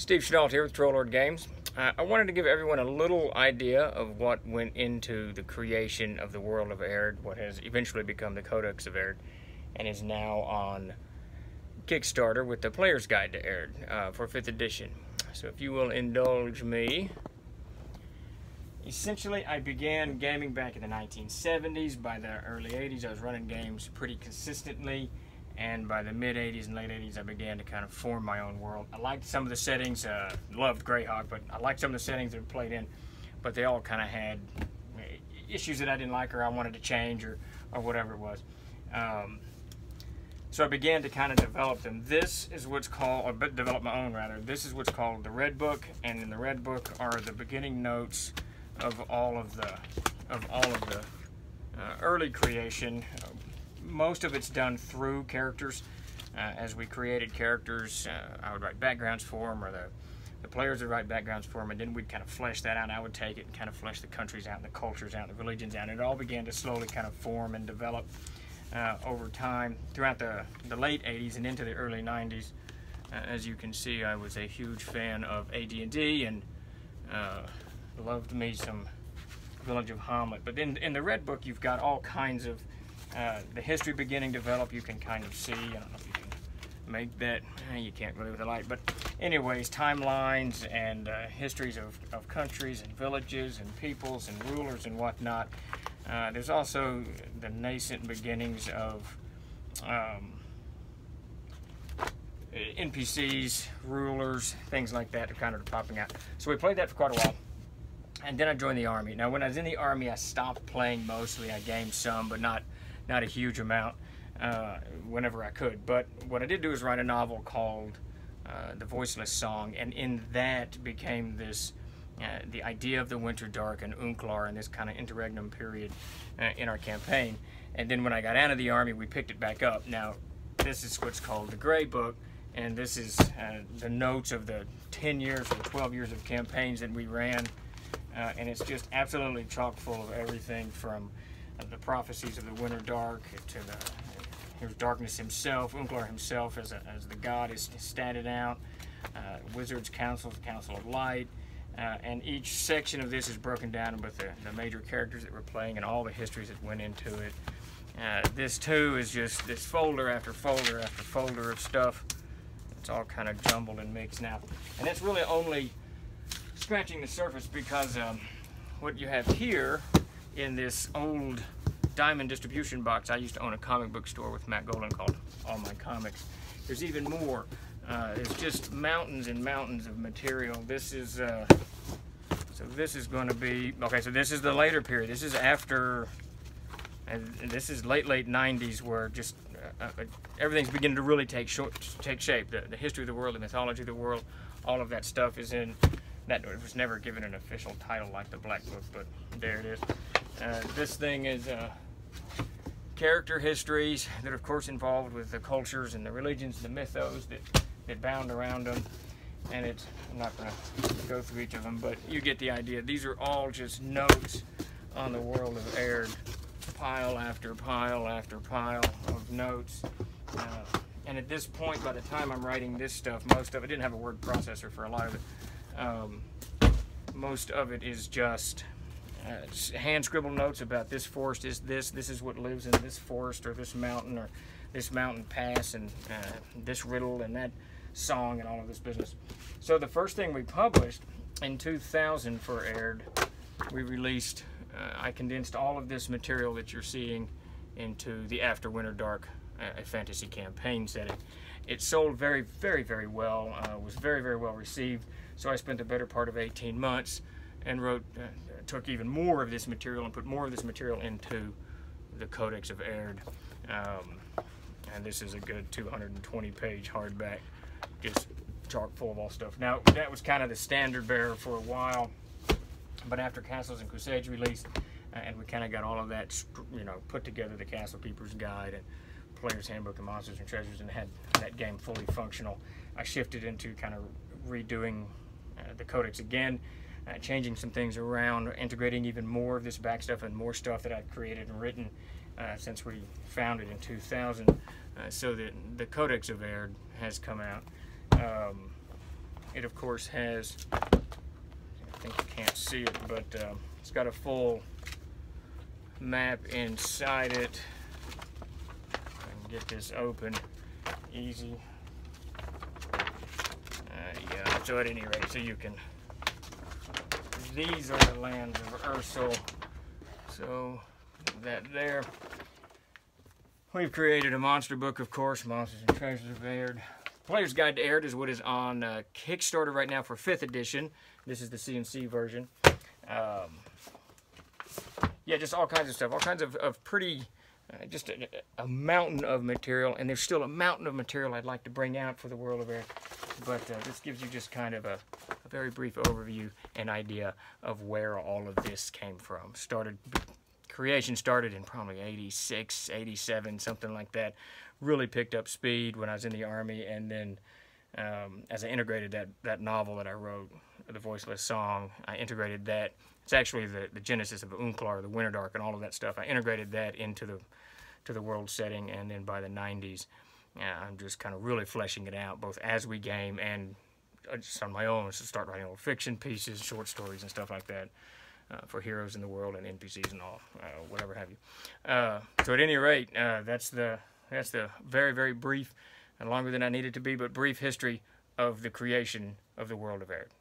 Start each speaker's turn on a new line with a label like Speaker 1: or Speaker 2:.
Speaker 1: Steve Chenault here with Trollord Games. I wanted to give everyone a little idea of what went into the creation of the world of Aihrde, what has eventually become the Codex of Aihrde, and is now on Kickstarter with the Player's Guide to Aihrde for 5th edition. So if you will indulge me. Essentially, I began gaming back in the 1970s. By the early 80s, I was running games pretty consistently. And by the mid-80s and late 80s, I began to kind of form my own world. I liked some of the settings, loved Greyhawk, but I liked some of the settings that I played in, but they all kind of had issues that I didn't like or I wanted to change or whatever it was. So I began to kind of develop them. This is what's called, or develop my own rather, this is what's called the Red Book, and in the Red Book are the beginning notes of all of the early creation. Most of it's done through characters. As we created characters, I would write backgrounds for them, or the players would write backgrounds for them, and then we'd kind of flesh that out. And I would take it and kind of flesh the countries out, and the cultures out, and the religions out. And it all began to slowly kind of form and develop over time throughout the late 80s and into the early 90s. As you can see, I was a huge fan of AD&D and loved me some Village of Hamlet. But in the Red Book, you've got all kinds of the history beginning to develop. You can kind of see, I don't know if you can make that, you can't really with the light, but anyways, timelines and histories of countries and villages and peoples and rulers and whatnot. There's also the nascent beginnings of NPCs, rulers, things like that are kind of popping out. So we played that for quite a while. And then I joined the Army. Now, when I was in the Army, I stopped playing mostly. I gamed some, but not a huge amount whenever I could. But what I did do is write a novel called The Voiceless Song, and in that became this, the idea of the Winter Dark and Unklar and this kind of interregnum period in our campaign. And then when I got out of the Army, we picked it back up. Now, this is what's called the Gray Book, and this is the notes of the 10 years or 12 years of campaigns that we ran. And it's just absolutely chock full of everything from the prophecies of the Winter Dark to here's Darkness himself, Unklar himself as the god is statted out, Wizard's Council, the Council of Light, and each section of this is broken down with the major characters that we're playing and all the histories that went into it. This too is just this folder after folder after folder of stuff. It's all kind of jumbled and mixed now, and it's really only scratching the surface because what you have here in this old diamond distribution box, I used to own a comic book store with Matt Golden called All My Comics. There's even more. It's just mountains and mountains of material. This is so this is going to be okay. So this is the later period. This is after, and this is late 90s, where just everything's beginning to really take shape. The history of the world, the mythology of the world, all of that stuff is in. That was never given an official title like the Black Book, but there it is. This thing is character histories that are, of course, involved with the cultures and the religions, the mythos that bound around them. And I'm not going to go through each of them, but you get the idea. These are all just notes on the world of Aihrde, pile after pile after pile of notes. And at this point, by the time I'm writing this stuff, most of it didn't have a word processor for a lot of it. Most of it is just hand scribbled notes about this forest is this is what lives in this forest or this mountain pass, and this riddle and that song and all of this business. So the first thing we published in 2000 for Aihrde, we released, I condensed all of this material that you're seeing into the After Winter Dark, a fantasy campaign setting. It sold very, very, very well, was very, very well received. So I spent the better part of 18 months and took even more of this material and put more of this material into the Codex of Aihrde. And this is a good 220-page hardback, just chock full of all stuff. Now, that was kind of the standard bearer for a while, but after Castles and Crusades released, and we kind of got all of that, put together, the Castle Keeper's Guide and Player's Handbook and Monsters and Treasures, and had that game fully functional, I shifted into kind of redoing the Codex again, changing some things around, integrating even more of this back stuff and more stuff that I'd created and written since we founded in 2000, so that the Codex of Aihrde has come out. it of course has, I think you can't see it, but it's got a full map inside it. I can get this open easy. Yeah, so at any rate, so you can, these are the lands of Ursul. So that there. We've created a monster book, of course, Monsters and Treasures of Aihrde. Player's Guide to Aihrde is what is on Kickstarter right now for 5th edition. This is the CNC version. Yeah, just all kinds of stuff, all kinds of pretty, just a mountain of material, and there's still a mountain of material I'd like to bring out for the world of Aihrde. But this gives you just kind of a very brief overview and idea of where all of this came from. Creation started in probably 86, 87, something like that. Really picked up speed when I was in the Army, and then as I integrated that novel that I wrote, The Voiceless Song, I integrated that. It's actually the genesis of Unklar, the Winterdark, and all of that stuff. I integrated that into the world setting, and then by the 90s, I'm just kind of really fleshing it out, both as we game and just on my own, to start writing little fiction pieces, short stories, and stuff like that. For heroes in the world and NPCs and all, whatever have you. So at any rate, that's the very, very brief, and longer than I needed to be, but brief history of the creation of the world of Aihrde.